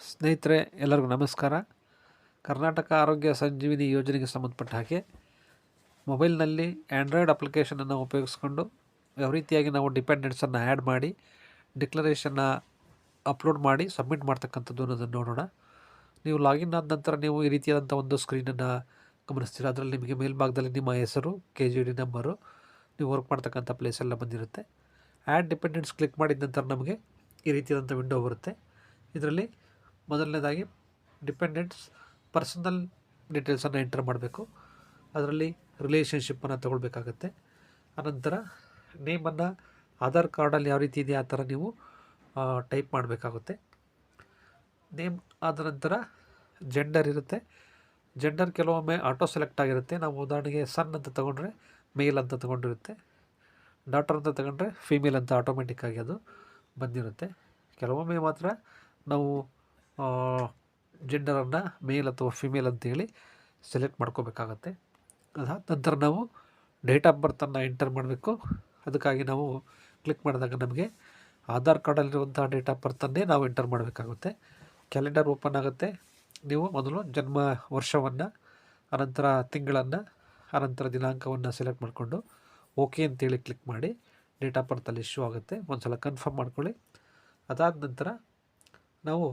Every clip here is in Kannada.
ಸ್ನೇಹಿತರೆ, ಎಲ್ಲರಿಗೂ ನಮಸ್ಕಾರ. ಕರ್ನಾಟಕ ಆರೋಗ್ಯ ಸಂಜೀವಿನಿ ಯೋಜನೆಗೆ ಸಂಬಂಧಪಟ್ಟ ಹಾಗೆ ಮೊಬೈಲ್ನಲ್ಲಿ ಆ್ಯಂಡ್ರಾಯ್ಡ್ ಅಪ್ಲಿಕೇಶನನ್ನು ಉಪಯೋಗಿಸ್ಕೊಂಡು ಯಾವ ರೀತಿಯಾಗಿ ನಾವು ಡಿಪೆಂಡೆನ್ಸನ್ನು ಆ್ಯಡ್ ಮಾಡಿ ಡಿಕ್ಲರೇಷನ್ನ ಅಪ್ಲೋಡ್ ಮಾಡಿ ಸಬ್ಮಿಟ್ ಮಾಡ್ತಕ್ಕಂಥದ್ದು ಅನ್ನೋದನ್ನು ನೋಡೋಣ. ನೀವು ಲಾಗಿನ್ ಆದ ನಂತರ ನೀವು ಈ ರೀತಿಯಾದಂಥ ಒಂದು ಸ್ಕ್ರೀನನ್ನು ಗಮನಿಸ್ತೀರ. ಅದರಲ್ಲಿ ನಿಮಗೆ ಮೇಲ್ಭಾಗದಲ್ಲಿ ನಿಮ್ಮ ಹೆಸರು, KGD ನಂಬರು, ನೀವು ವರ್ಕ್ ಮಾಡ್ತಕ್ಕಂಥ ಪ್ಲೇಸೆಲ್ಲ ಬಂದಿರುತ್ತೆ. ಆ್ಯಡ್ ಡಿಪೆಂಡೆನ್ಸ್ ಕ್ಲಿಕ್ ಮಾಡಿದ ನಂತರ ನಮಗೆ ಈ ರೀತಿಯಾದಂಥ ವಿಂಡೋ ಬರುತ್ತೆ. ಇದರಲ್ಲಿ ಮೊದಲನೇದಾಗಿ ಡಿಪೆಂಡೆಂಟ್ಸ್ ಪರ್ಸನಲ್ ಡೀಟೇಲ್ಸನ್ನು ಎಂಟರ್ ಮಾಡಬೇಕು. ಅದರಲ್ಲಿ ರಿಲೇಷನ್ಶಿಪ್ಪನ್ನು ತಗೊಳ್ಬೇಕಾಗತ್ತೆ. ಆನಂತರ ನೇಮನ್ನು ಆಧಾರ್ ಕಾರ್ಡಲ್ಲಿ ಯಾವ ರೀತಿ ಇದೆಯಾ ಆ ಥರ ನೀವು ಟೈಪ್ ಮಾಡಬೇಕಾಗುತ್ತೆ. ನೇಮ್ ಆದ ನಂತರ ಜೆಂಡರ್ ಇರುತ್ತೆ. ಜೆಂಡರ್ ಕೆಲವೊಮ್ಮೆ ಆಟೋ ಸೆಲೆಕ್ಟ್ ಆಗಿರುತ್ತೆ. ನಾವು ಉದಾಹರಣೆಗೆ ಸನ್ ಅಂತ ತೊಗೊಂಡ್ರೆ ಮೇಲ್ ಅಂತ ತೊಗೊಂಡಿರುತ್ತೆ. ಡಾಟರ್ ಅಂತ ತಗೊಂಡ್ರೆ ಫೀಮೇಲ್ ಅಂತ ಆಟೋಮೆಟಿಕ್ಕಾಗಿ ಅದು ಬಂದಿರುತ್ತೆ. ಕೆಲವೊಮ್ಮೆ ಮಾತ್ರ ನಾವು ಜೆಂಡರನ್ನು ಮೇಲ್ ಅಥವಾ ಫಿಮೇಲ್ ಅಂತೇಳಿ ಸೆಲೆಕ್ಟ್ ಮಾಡ್ಕೋಬೇಕಾಗತ್ತೆ. ಅದಾದ ನಂತರ ನಾವು ಡೇಟ್ ಆಫ್ ಬರ್ತನ್ನು ಎಂಟರ್ ಮಾಡಬೇಕು. ಅದಕ್ಕಾಗಿ ನಾವು ಕ್ಲಿಕ್ ಮಾಡಿದಾಗ ನಮಗೆ ಆಧಾರ್ ಕಾರ್ಡಲ್ಲಿರುವಂಥ ಡೇಟ್ ಆಫ್ ಬರ್ತನ್ನೇ ನಾವು ಎಂಟರ್ ಮಾಡಬೇಕಾಗುತ್ತೆ. ಕ್ಯಾಲೆಂಡರ್ ಓಪನ್ ಆಗುತ್ತೆ. ನೀವು ಮೊದಲು ಜನ್ಮ ವರ್ಷವನ್ನು, ಅನಂತರ ತಿಂಗಳನ್ನು, ಅನಂತರ ದಿನಾಂಕವನ್ನು ಸೆಲೆಕ್ಟ್ ಮಾಡಿಕೊಂಡು ಓಕೆ ಅಂತೇಳಿ ಕ್ಲಿಕ್ ಮಾಡಿ ಡೇಟ್ ಆಫ್ ಬರ್ತಲ್ಲಿ ಇಶ್ಯೂ ಆಗುತ್ತೆ. ಒಂದು ಸಲ ಕನ್ಫರ್ಮ್ ಮಾಡ್ಕೊಳ್ಳಿ. ಅದಾದ ನಂತರ ನಾವು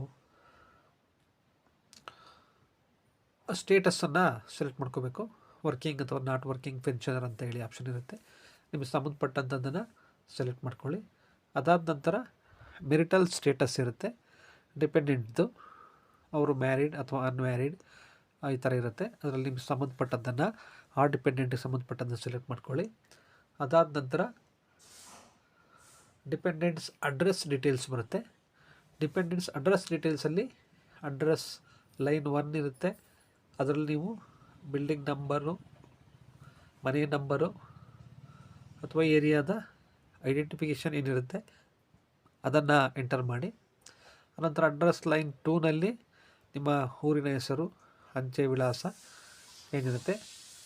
ಸ್ಟೇಟಸನ್ನು ಸೆಲೆಕ್ಟ್ ಮಾಡ್ಕೋಬೇಕು. ವರ್ಕಿಂಗ್ ಅಥವಾ ನಾಟ್ ವರ್ಕಿಂಗ್ ಪೆನ್ಷನರ್ ಅಂತ ಹೇಳಿ ಆಪ್ಷನ್ ಇರುತ್ತೆ. ನಿಮಗೆ ಸಂಬಂಧಪಟ್ಟಂಥದ್ದನ್ನು ಸೆಲೆಕ್ಟ್ ಮಾಡ್ಕೊಳ್ಳಿ. ಅದಾದ ನಂತರ ಮೆರಿಟಲ್ ಸ್ಟೇಟಸ್ ಇರುತ್ತೆ. ಡಿಪೆಂಡೆಂಟ್ದು ಅವರು ಮ್ಯಾರಿಡ್ ಅಥವಾ ಅನ್ಮ್ಯಾರಿಡ್ ಈ ಥರ ಇರುತ್ತೆ. ಅದರಲ್ಲಿ ನಿಮ್ಗೆ ಸಂಬಂಧಪಟ್ಟದ್ದನ್ನು ಆ ಡಿಪೆಂಡೆಂಟಿಗೆ ಸಂಬಂಧಪಟ್ಟದ್ದನ್ನು ಸೆಲೆಕ್ಟ್ ಮಾಡ್ಕೊಳ್ಳಿ. ಅದಾದ ನಂತರ ಡಿಪೆಂಡೆಂಟ್ಸ್ ಅಡ್ರೆಸ್ ಡೀಟೇಲ್ಸ್ ಬರುತ್ತೆ. ಡಿಪೆಂಡೆಂಟ್ಸ್ ಅಡ್ರೆಸ್ ಡೀಟೇಲ್ಸಲ್ಲಿ ಅಡ್ರೆಸ್ ಲೈನ್ 1 ಇರುತ್ತೆ. ಅದರಲ್ಲಿ ನೀವು ಬಿಲ್ಡಿಂಗ್ ನಂಬರು, ಮನೆ ನಂಬರು ಅಥವಾ ಏರಿಯಾದ ಐಡೆಂಟಿಫಿಕೇಷನ್ ಏನಿರುತ್ತೆ ಅದನ್ನು ಎಂಟರ್ ಮಾಡಿ. ಅನಂತರ ಅಡ್ರೆಸ್ ಲೈನ್ 2ನಲ್ಲಿ ನಿಮ್ಮ ಊರಿನ ಹೆಸರು, ಅಂಚೆ ವಿಳಾಸ ಏನಿರುತ್ತೆ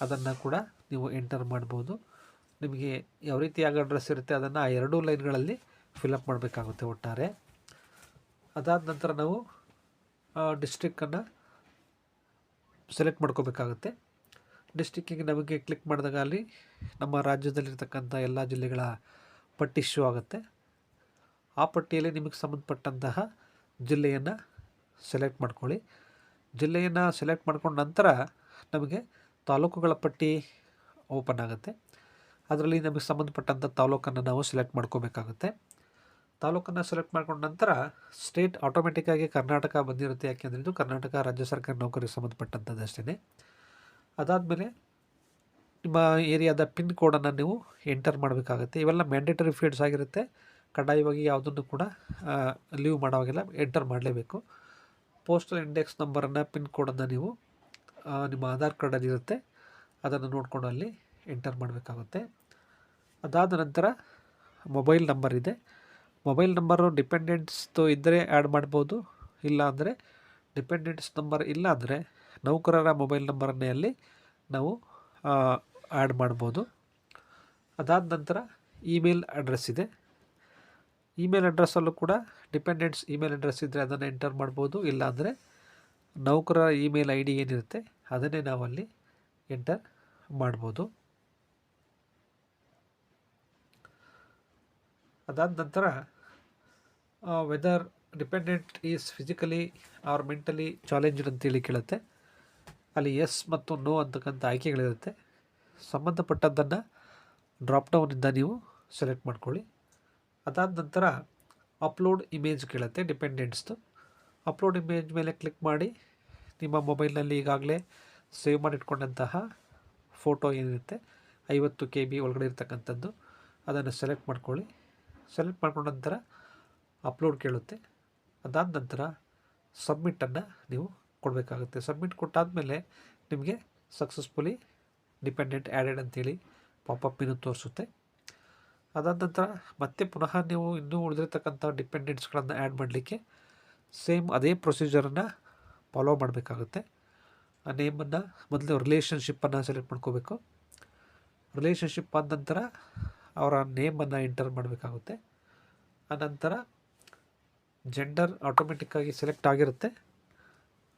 ಅದನ್ನು ಕೂಡ ನೀವು ಎಂಟರ್ ಮಾಡ್ಬೋದು. ನಿಮಗೆ ಯಾವ ರೀತಿಯಾಗಿ ಅಡ್ರೆಸ್ ಇರುತ್ತೆ ಅದನ್ನು ಆ 2 ಲೈನ್ಗಳಲ್ಲಿ ಫಿಲಪ್ ಮಾಡಬೇಕಾಗುತ್ತೆ ಒಟ್ಟಾರೆ. ಅದಾದ ನಂತರ ನಾವು ಡಿಸ್ಟ್ರಿಕ್ಕನ್ನು ಸೆಲೆಕ್ಟ್ ಮಾಡ್ಕೋಬೇಕಾಗುತ್ತೆ. ಡಿಸ್ಟ್ರಿಕ್ಕಿಗೆ ನಮಗೆ ಕ್ಲಿಕ್ ಮಾಡಿದಾಗ ಅಲ್ಲಿ ನಮ್ಮ ರಾಜ್ಯದಲ್ಲಿರ್ತಕ್ಕಂಥ ಎಲ್ಲ ಜಿಲ್ಲೆಗಳ ಪಟ್ಟಿ ಶೋ ಆಗುತ್ತೆ. ಆ ಪಟ್ಟಿಯಲ್ಲಿ ನಿಮಗೆ ಸಂಬಂಧಪಟ್ಟಂತಹ ಜಿಲ್ಲೆಯನ್ನು ಸೆಲೆಕ್ಟ್ ಮಾಡ್ಕೊಳ್ಳಿ. ಜಿಲ್ಲೆಯನ್ನು ಸೆಲೆಕ್ಟ್ ಮಾಡ್ಕೊಂಡ ನಂತರ ನಮಗೆ ತಾಲೂಕುಗಳ ಪಟ್ಟಿ ಓಪನ್ ಆಗುತ್ತೆ. ಅದರಲ್ಲಿ ನಮಗೆ ಸಂಬಂಧಪಟ್ಟಂಥ ತಾಲೂಕನ್ನು ನಾವು ಸೆಲೆಕ್ಟ್ ಮಾಡ್ಕೋಬೇಕಾಗುತ್ತೆ. ತಾಲೂಕನ್ನು ಸೆಲೆಕ್ಟ್ ಮಾಡ್ಕೊಂಡ ನಂತರ ಸ್ಟೇಟ್ ಆಟೋಮೆಟಿಕ್ಕಾಗಿ ಕರ್ನಾಟಕ ಬಂದಿರುತ್ತೆ. ಯಾಕೆಂದರೆ ಇದು ಕರ್ನಾಟಕ ರಾಜ್ಯ ಸರ್ಕಾರಿ ನೌಕರಿಗೆ ಸಂಬಂಧಪಟ್ಟಂಥದ್ದು ಅಷ್ಟೇ. ಅದಾದಮೇಲೆ ನಿಮ್ಮ ಏರಿಯಾದ ಪಿನ್ ಕೋಡನ್ನು ನೀವು ಎಂಟರ್ ಮಾಡಬೇಕಾಗುತ್ತೆ. ಇವೆಲ್ಲ ಮ್ಯಾಂಡೇಟರಿ ಫೀಲ್ಡ್ಸ್ ಆಗಿರುತ್ತೆ. ಕಡ್ಡಾಯವಾಗಿ ಯಾವುದನ್ನು ಕೂಡ ಲೀವ್ ಮಾಡೋವಾಗಿಲ್ಲ, ಎಂಟರ್ ಮಾಡಲೇಬೇಕು. ಪೋಸ್ಟಲ್ ಇಂಡೆಕ್ಸ್ ನಂಬರನ್ನು, ಪಿನ್ ಕೋಡನ್ನು ನೀವು ನಿಮ್ಮ ಆಧಾರ್ ಕಾರ್ಡಲ್ಲಿ ಇರುತ್ತೆ ಅದನ್ನು ನೋಡಿಕೊಂಡು ಅಲ್ಲಿ ಎಂಟರ್ ಮಾಡಬೇಕಾಗುತ್ತೆ. ಅದಾದ ನಂತರ ಮೊಬೈಲ್ ನಂಬರ್ ಇದೆ. ಮೊಬೈಲ್ ನಂಬರು ಡಿಪೆಂಡೆಂಟ್ಸ್ದು ಇದ್ದರೆ ಆ್ಯಡ್ ಮಾಡ್ಬೋದು. ಇಲ್ಲ ಅಂದರೆ ಡಿಪೆಂಡೆಂಟ್ಸ್ ನಂಬರ್ ಇಲ್ಲ ಅಂದರೆ ನೌಕರರ ಮೊಬೈಲ್ ನಂಬರನ್ನೇ ಅಲ್ಲಿ ನಾವು ಆ್ಯಡ್ ಮಾಡ್ಬೋದು. ಅದಾದ ನಂತರ ಇಮೇಲ್ ಅಡ್ರೆಸ್ ಇದೆ. ಇಮೇಲ್ ಅಡ್ರೆಸ್ಸಲ್ಲೂ ಕೂಡ ಡಿಪೆಂಡೆಂಟ್ಸ್ ಇಮೇಲ್ ಅಡ್ರೆಸ್ ಇದ್ದರೆ ಅದನ್ನು ಎಂಟರ್ ಮಾಡ್ಬೋದು. ಇಲ್ಲಾಂದರೆ ನೌಕರರ ಇಮೇಲ್ ID ಏನಿರುತ್ತೆ ಅದನ್ನೇ ನಾವಲ್ಲಿ ಎಂಟರ್ ಮಾಡ್ಬೋದು. ಅದಾದ ನಂತರ whether dependent is physically or mentally challenged ಅಂತೇಳಿ ಕೇಳುತ್ತೆ. ಅಲ್ಲಿ ಎಸ್ ಮತ್ತು ನೋ ಅಂತಕ್ಕಂಥ ಆಯ್ಕೆಗಳಿರುತ್ತೆ. ಸಂಬಂಧಪಟ್ಟದ್ದನ್ನು ಡ್ರಾಪ್ಡೌನಿಂದ ನೀವು ಸೆಲೆಕ್ಟ್ ಮಾಡ್ಕೊಳ್ಳಿ. ಅದಾದ ನಂತರ ಅಪ್ಲೋಡ್ ಇಮೇಜ್ ಕೇಳುತ್ತೆ ಡಿಪೆಂಡೆಂಟ್ಸ್ದು. ಅಪ್ಲೋಡ್ ಇಮೇಜ್ ಮೇಲೆ ಕ್ಲಿಕ್ ಮಾಡಿ ನಿಮ್ಮ ಮೊಬೈಲ್ನಲ್ಲಿ ಈಗಾಗಲೇ ಸೇವ್ ಮಾಡಿಟ್ಕೊಂಡಂತಹ ಫೋಟೋ ಏನಿರುತ್ತೆ 50 KB ಒಳಗಡೆ ಇರ್ತಕ್ಕಂಥದ್ದು ಅದನ್ನು ಸೆಲೆಕ್ಟ್ ಮಾಡ್ಕೊಳ್ಳಿ. ಸೆಲೆಕ್ಟ್ ಮಾಡ್ಕೊಂಡ ನಂತರ ಅಪ್ಲೋಡ್ ಕೇಳುತ್ತೆ. ಅದಾದ ನಂತರ ಸಬ್ಮಿಟನ್ನು ನೀವು ಕೊಡಬೇಕಾಗುತ್ತೆ. ಸಬ್ಮಿಟ್ ಕೊಟ್ಟಾದಮೇಲೆ ನಿಮಗೆ ಸಕ್ಸಸ್ಫುಲಿ ಡಿಪೆಂಡೆಂಟ್ ಆ್ಯಡೆಡ್ ಅಂತೇಳಿ ಪಾಪಪ್ ಮೆನು ತೋರಿಸುತ್ತೆ. ಅದಾದ ನಂತರ ಮತ್ತೆ ಪುನಃ ನೀವು ಇನ್ನೂ ಉಳಿದಿರ್ತಕ್ಕಂಥ ಡಿಪೆಂಡೆಂಟ್ಸ್ಗಳನ್ನು ಆ್ಯಡ್ ಮಾಡಲಿಕ್ಕೆ ಸೇಮ್ ಅದೇ ಪ್ರೊಸೀಜರನ್ನು ಫಾಲೋ ಮಾಡಬೇಕಾಗುತ್ತೆ. ಆ ನೇಮನ್ನು ಮೊದಲು ರಿಲೇಷನ್ಶಿಪ್ಪನ್ನು ಸೆಲೆಕ್ಟ್ ಮಾಡ್ಕೋಬೇಕು. ರಿಲೇಷನ್ಶಿಪ್ ಆದ ನಂತರ ಅವರ ನೇಮನ್ನು ಎಂಟರ್ ಮಾಡಬೇಕಾಗುತ್ತೆ. ಆನಂತರ ಜೆಂಡರ್ ಆಟೋಮೆಟಿಕ್ಕಾಗಿ ಸೆಲೆಕ್ಟ್ ಆಗಿರುತ್ತೆ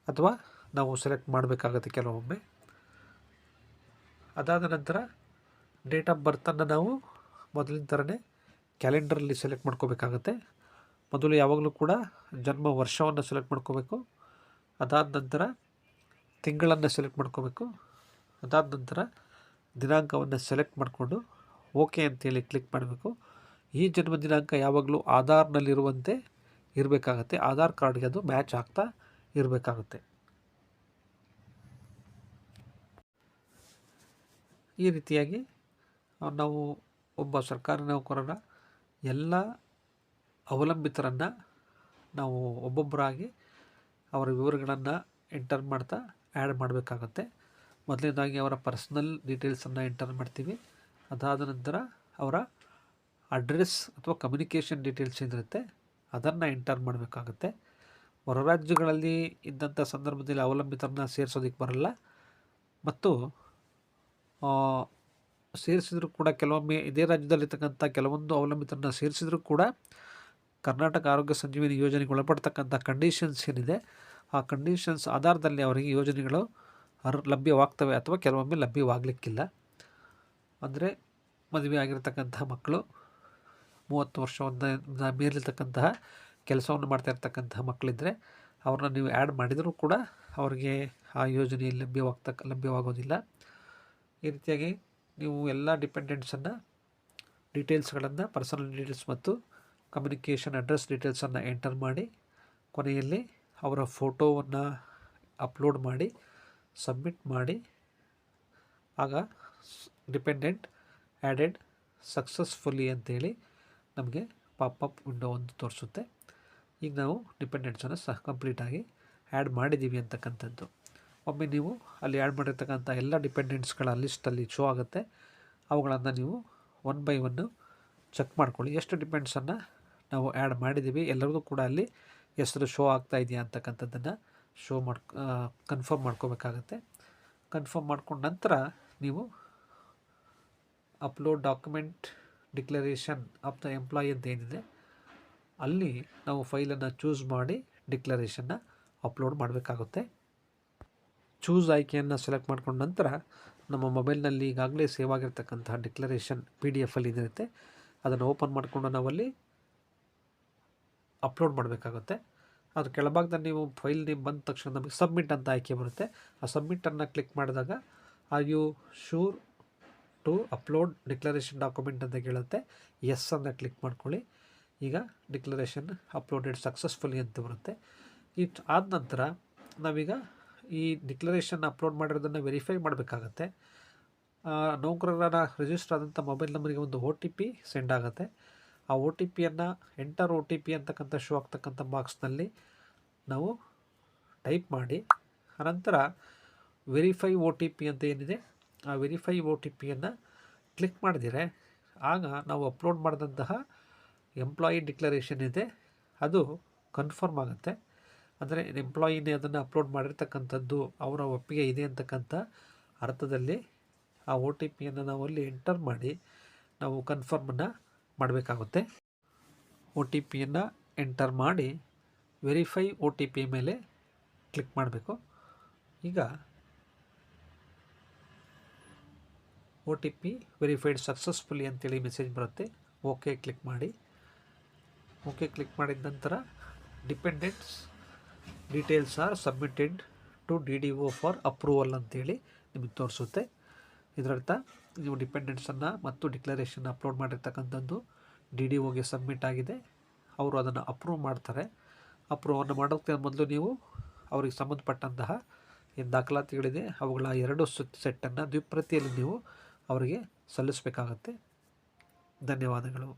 ಅಥವಾ ನಾವು ಸೆಲೆಕ್ಟ್ ಮಾಡಬೇಕಾಗುತ್ತೆ ಕೆಲವೊಮ್ಮೆ. ಅದಾದ ನಂತರ ಡೇಟ್ ಆಫ್ ಬರ್ತನ್ನು ನಾವು ಮೊದಲಿನ ಥರನೇ ಕ್ಯಾಲೆಂಡರಲ್ಲಿ ಸೆಲೆಕ್ಟ್ ಮಾಡ್ಕೋಬೇಕಾಗತ್ತೆ. ಮೊದಲು ಯಾವಾಗಲೂ ಕೂಡ ಜನ್ಮ ವರ್ಷವನ್ನು ಸೆಲೆಕ್ಟ್ ಮಾಡ್ಕೋಬೇಕು. ಅದಾದ ನಂತರ ತಿಂಗಳನ್ನು ಸೆಲೆಕ್ಟ್ ಮಾಡ್ಕೋಬೇಕು. ಅದಾದ ನಂತರ ದಿನಾಂಕವನ್ನು ಸೆಲೆಕ್ಟ್ ಮಾಡಿಕೊಂಡು ಓಕೆ ಅಂತೇಳಿ ಕ್ಲಿಕ್ ಮಾಡಬೇಕು. ಈ ಜನ್ಮ ದಿನಾಂಕ ಯಾವಾಗಲೂ ಆಧಾರ್ನಲ್ಲಿರುವಂತೆ ಇರಬೇಕಾಗತ್ತೆ. ಆಧಾರ್ ಕಾರ್ಡ್ಗೆ ಅದು ಮ್ಯಾಚ್ ಆಗ್ತಾ ಇರಬೇಕಾಗುತ್ತೆ. ಈ ರೀತಿಯಾಗಿ ನಾವು ಒಬ್ಬ ಸರ್ಕಾರಿ ನೌಕರರ ಎಲ್ಲ ಅವಲಂಬಿತರನ್ನು ನಾವು ಒಬ್ಬೊಬ್ಬರಾಗಿ ಅವರ ವಿವರಗಳನ್ನು ಎಂಟರ್ ಮಾಡ್ತಾ ಆ್ಯಡ್ ಮಾಡಬೇಕಾಗತ್ತೆ. ಮೊದಲನೇದಾಗಿ ಅವರ ಪರ್ಸ್ನಲ್ ಡೀಟೇಲ್ಸನ್ನು ಎಂಟರ್ ಮಾಡ್ತೀವಿ. ಅದಾದ ನಂತರ ಅವರ ಅಡ್ರೆಸ್ ಅಥವಾ ಕಮ್ಯುನಿಕೇಷನ್ ಡೀಟೇಲ್ಸ್ ಏನಿರುತ್ತೆ ಅದನ್ನು ಎಂಟರ್ ಮಾಡಬೇಕಾಗತ್ತೆ. ಹೊರ ರಾಜ್ಯಗಳಲ್ಲಿ ಇದ್ದಂಥ ಸಂದರ್ಭದಲ್ಲಿ ಅವಲಂಬಿತರನ್ನ ಸೇರಿಸೋದಕ್ಕೆ ಬರಲ್ಲ, ಮತ್ತು ಸೇರಿಸಿದರೂ ಕೂಡ ಕೆಲವೊಮ್ಮೆ ಇದೇ ರಾಜ್ಯದಲ್ಲಿರ್ತಕ್ಕಂಥ ಕೆಲವೊಂದು ಅವಲಂಬಿತರನ್ನ ಸೇರಿಸಿದರೂ ಕೂಡ ಕರ್ನಾಟಕ ಆರೋಗ್ಯ ಸಂಜೀವಿನಿ ಯೋಜನೆಗೆ ಒಳಪಡ್ತಕ್ಕಂಥ ಕಂಡೀಷನ್ಸ್ ಏನಿದೆ ಆ ಕಂಡೀಷನ್ಸ್ ಆಧಾರದಲ್ಲಿ ಅವರಿಗೆ ಯೋಜನೆಗಳು ಲಭ್ಯವಾಗ್ತವೆ ಅಥವಾ ಕೆಲವೊಮ್ಮೆ ಲಭ್ಯವಾಗಲಿಕ್ಕಿಲ್ಲ. ಅಂದರೆ ಮದುವೆ ಆಗಿರತಕ್ಕಂಥ ಮಕ್ಕಳು, 30 ವರ್ಷದ ಮೇಲಿರ್ತಕ್ಕಂತಹ ಕೆಲಸವನ್ನು ಮಾಡ್ತಾ ಇರ್ತಕ್ಕಂತಹ ಮಕ್ಕಳಿದ್ದರೆ ಅವ್ರನ್ನ ನೀವು ಆ್ಯಡ್ ಮಾಡಿದರೂ ಕೂಡ ಅವರಿಗೆ ಆ ಯೋಜನೆಯಲ್ಲಿ ಲಭ್ಯವಾಗೋದಿಲ್ಲ. ಈ ರೀತಿಯಾಗಿ ನೀವು ಎಲ್ಲ ಡಿಪೆಂಡೆಂಟ್ಸನ್ನು ಡೀಟೇಲ್ಸ್ಗಳನ್ನು, ಪರ್ಸನಲ್ ಡೀಟೇಲ್ಸ್ ಮತ್ತು ಕಮ್ಯುನಿಕೇಷನ್ ಅಡ್ರೆಸ್ ಡೀಟೇಲ್ಸನ್ನು ಎಂಟರ್ ಮಾಡಿ ಕೊನೆಯಲ್ಲಿ ಅವರ ಫೋಟೋವನ್ನು ಅಪ್ಲೋಡ್ ಮಾಡಿ ಸಬ್ಮಿಟ್ ಮಾಡಿ ಆಗ ಡಿಪೆಂಡೆಂಟ್ ಆ್ಯಡೆಡ್ ಸಕ್ಸಸ್ಫುಲಿ ಅಂತೇಳಿ ನಮಗೆ ಪಾಪಪ್ ವಿಂಡೋ ಒಂದು ತೋರಿಸುತ್ತೆ. ಈಗ ನಾವು ಡಿಪೆಂಡೆಂಟ್ಸನ್ನು ಕಂಪ್ಲೀಟಾಗಿ ಆ್ಯಡ್ ಮಾಡಿದ್ದೀವಿ ಅಂತಕ್ಕಂಥದ್ದು. ಒಮ್ಮೆ ನೀವು ಅಲ್ಲಿ ಆ್ಯಡ್ ಮಾಡಿರ್ತಕ್ಕಂಥ ಎಲ್ಲ ಡಿಪೆಂಡೆಂಟ್ಸ್ಗಳ ಲಿಸ್ಟಲ್ಲಿ ಶೋ ಆಗುತ್ತೆ. ಅವುಗಳನ್ನು ನೀವು 1 by 1 ಚೆಕ್ ಮಾಡ್ಕೊಳ್ಳಿ. ಎಷ್ಟು ಡಿಪೆಂಡ್ಸನ್ನು ನಾವು ಆ್ಯಡ್ ಮಾಡಿದ್ದೀವಿ, ಎಲ್ಲರಿಗೂ ಕೂಡ ಅಲ್ಲಿ ಹೆಸರು ಶೋ ಆಗ್ತಾ ಇದೆಯಾ ಅಂತಕ್ಕಂಥದ್ದನ್ನು ಕನ್ಫರ್ಮ್ ಮಾಡ್ಕೋಬೇಕಾಗತ್ತೆ. ಕನ್ಫರ್ಮ್ ಮಾಡ್ಕೊಂಡ ನಂತರ ನೀವು upload document declaration of the employee ಅಂತ ಏನಿದೆ ಅಲ್ಲಿ ನಾವು ಫೈಲನ್ನು ಚೂಸ್ ಮಾಡಿ ಡಿಕ್ಲರೇಷನ್ನ ಅಪ್ಲೋಡ್ ಮಾಡಬೇಕಾಗುತ್ತೆ. ಚೂಸ್ ಆಯ್ಕೆಯನ್ನು ಸೆಲೆಕ್ಟ್ ಮಾಡ್ಕೊಂಡ ನಂತರ ನಮ್ಮ ಮೊಬೈಲ್ನಲ್ಲಿ ಈಗಾಗಲೇ ಸೇವ್ ಆಗಿರ್ತಕ್ಕಂತಹ ಡಿಕ್ಲರೇಷನ್ PDF ಅಲ್ಲಿ ಇದಿರುತ್ತೆ, ಅದನ್ನು ಓಪನ್ ಮಾಡಿಕೊಂಡು ನಾವಲ್ಲಿ ಅಪ್ಲೋಡ್ ಮಾಡಬೇಕಾಗುತ್ತೆ. ಅದ್ರ ಕೆಳಭಾಗದಲ್ಲಿ ನೀವು ಫೈಲ್ ನೇಮ್ ಬಂದ ತಕ್ಷಣ ನಮಗೆ ಸಬ್ಮಿಟ್ ಅಂತ ಆಯ್ಕೆ ಬರುತ್ತೆ. ಆ ಸಬ್ಮಿಟನ್ನು ಕ್ಲಿಕ್ ಮಾಡಿದಾಗ are you sure to upload declaration document ಅಂತ ಕೇಳುತ್ತೆ. ಎಸ್ ಅಂತ ಕ್ಲಿಕ್ ಮಾಡ್ಕೊಳ್ಳಿ. ಈಗ ಡಿಕ್ಲರೇಷನ್ ಅಪ್ಲೋಡೆಡ್ ಸಕ್ಸಸ್ಫುಲಿ ಅಂತ ಬರುತ್ತೆ. ಆದ ನಂತರ ನಾವೀಗ ಈ ಡಿಕ್ಲರೇಷನ್ ಅಪ್ಲೋಡ್ ಮಾಡಿರೋದನ್ನು ವೆರಿಫೈ ಮಾಡಬೇಕಾಗತ್ತೆ. ನೌಕರರ ರಿಜಿಸ್ಟರ್ ಆದಂಥ ಮೊಬೈಲ್ ನಂಬರಿಗೆ ಒಂದು OTP ಸೆಂಡ್ ಆಗುತ್ತೆ. ಆ OTPಯನ್ನು ಎಂಟರ್ OTP ಅಂತಕ್ಕಂಥ ಶೋ ಆಗ್ತಕ್ಕಂಥ ಬಾಕ್ಸ್ನಲ್ಲಿ ನಾವು ಟೈಪ್ ಮಾಡಿ ಅನಂತರ ವೆರಿಫೈ OTP ಅಂತ ಏನಿದೆ ಆ ವೆರಿಫೈ OTPಯನ್ನು ಕ್ಲಿಕ್ ಮಾಡಿದರೆ ಆಗ ನಾವು ಅಪ್ಲೋಡ್ ಮಾಡಿದಂತಹ ಎಂಪ್ಲಾಯಿ ಡಿಕ್ಲರೇಷನ್ ಇದೆ ಅದು ಕನ್ಫರ್ಮ್ ಆಗುತ್ತೆ. ಅಂದರೆ ಎಂಪ್ಲಾಯಿನೇ ಅದನ್ನು ಅಪ್ಲೋಡ್ ಮಾಡಿರ್ತಕ್ಕಂಥದ್ದು ಅವರ ಒಪ್ಪಿಗೆ ಇದೆ ಅಂತಕ್ಕಂಥ ಅರ್ಥದಲ್ಲಿ ಆ OTPಯನ್ನು ನಾವು ಅಲ್ಲಿ ಎಂಟರ್ ಮಾಡಿ ನಾವು ಕನ್ಫರ್ಮನ್ನು ಮಾಡಬೇಕಾಗುತ್ತೆ. OTPಯನ್ನು ಎಂಟರ್ ಮಾಡಿ ವೆರಿಫೈ OTP ಮೇಲೆ ಕ್ಲಿಕ್ ಮಾಡಬೇಕು. ಈಗ OTP ವೆರಿಫೈಡ್ ಸಕ್ಸಸ್ಫುಲಿ ಅಂತೇಳಿ ಮೆಸೇಜ್ ಬರುತ್ತೆ. ಓಕೆ ಕ್ಲಿಕ್ ಮಾಡಿ. ಓಕೆ ಕ್ಲಿಕ್ ಮಾಡಿದ ನಂತರ dependents details are submitted to DDO for approval ಅಂತೇಳಿ ನಿಮಗೆ ತೋರಿಸುತ್ತೆ. ಇದರರ್ಥ ನೀವು ಡಿಪೆಂಡೆಂಟ್ಸನ್ನು ಮತ್ತು ಡಿಕ್ಲರೇಷನ್ ಅಪ್ಲೋಡ್ ಮಾಡಿರ್ತಕ್ಕಂಥದ್ದು DDOಗೆ ಸಬ್ಮಿಟ್ ಆಗಿದೆ, ಅವರು ಅದನ್ನು ಅಪ್ರೂವ್ ಮಾಡ್ತಾರೆ. ಅಪ್ರೂವನ್ನು ಮಾಡೋಕ್ಕೆ ಮೊದಲು ನೀವು ಅವರಿಗೆ ಸಂಬಂಧಪಟ್ಟಂತಹ ಏನು ದಾಖಲಾತಿಗಳಿದೆ ಅವುಗಳ 2 ಸೆಟ್ಟನ್ನು ದ್ವಿಪ್ರತಿಯಲ್ಲಿ ನೀವು ಅವರಿಗೆ ಸಲ್ಲಿಸಬೇಕಾಗತ್ತೆ. ಧನ್ಯವಾದಗಳು.